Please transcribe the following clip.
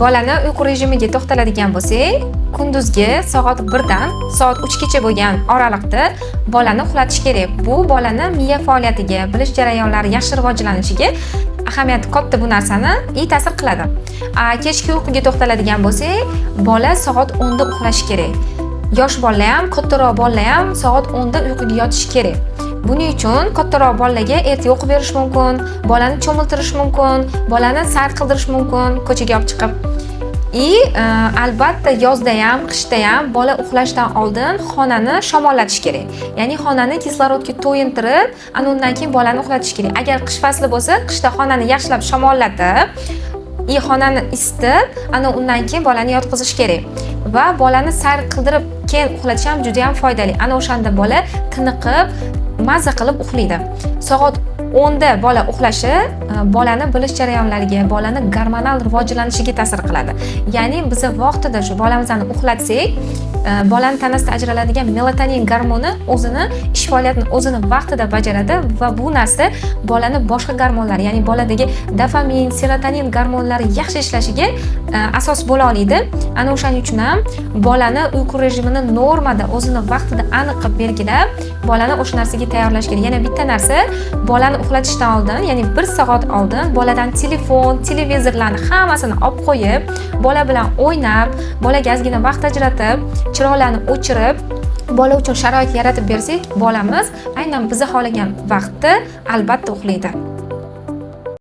Bolani uyqu rejimiga to'xtaladigan bo'lsak, kunduzgi soat 1 dan soat 3 gacha bo'lgan oraliqda bolani uxlatish kerak. Bu bolani miya faoliyatiga, bilish jarayonlari yaxshi rivojlanishiga ahamiyati katta bu narsani ta'sir qiladi. Kechki uyquga to'xtaladigan bo'lsak, bola soat 10 da uxlashi kerak. Yosh bolalar ham, kattaroq bolalar ham soat 10 da uyquga yotishi kerak. Buning uchun kattaroq bolaga erta o'qib berish mumkin, bolani cho'miltirish mumkin, bolani sayr qildirish mumkin ko'chaga olib chiqib. Albatta yozda ham, qishda ham bola uxlashdan oldin xonani shamollatish kerak. Ya'ni xonani kislorodga to'yintirib, undan keyin bolani uxlatish kerak. Agar qish fasli bo'lsa, qishda xonani yaxshilab shamollatib, xonani isitib, undan keyin bolani yotqizish kerak. Va bolani sayr qildirib keyin uxlatish ham juda ham foydali. O'shanda bola tiniqib, mazza qilib uxlaydi. Soat 10 da bola uxlashi bolani bilish jarayonlariga, bolani gormonal rivojlanishiga ta'sir qiladi. Ya'ni biz vaqtida shu bolamizni uxlatsak, bolani tanasida ajraladigan melatonin gormoni o'zini ish faoliyatini o'zini vaqtida bajaradi va bu narsa bolani boshqa gormonlar, ya'ni boladagi dopamin, serotonin gormonlari yaxshi ishlashiga asos bo'la oladi. O'shaning uchun ham bolani uyqu rejimini normada, o'zini vaqtida aniq qilib belgilab, bolani o'sha narsaga tayyorlash kerak. Yana bitta narsa, bolani uxlatishdan oldin, ya'ni 1 soat oldin boladan telefon, televizorlarni hammasini olib qo'yib, bola bilan o'ynab, bolaga ozgina vaqt ajratib, chiroqlarni o'chirib, bola uchun sharoit yaratib bersak, bolamiz aynan biz xohlagan vaqtda albatta uxlaydi.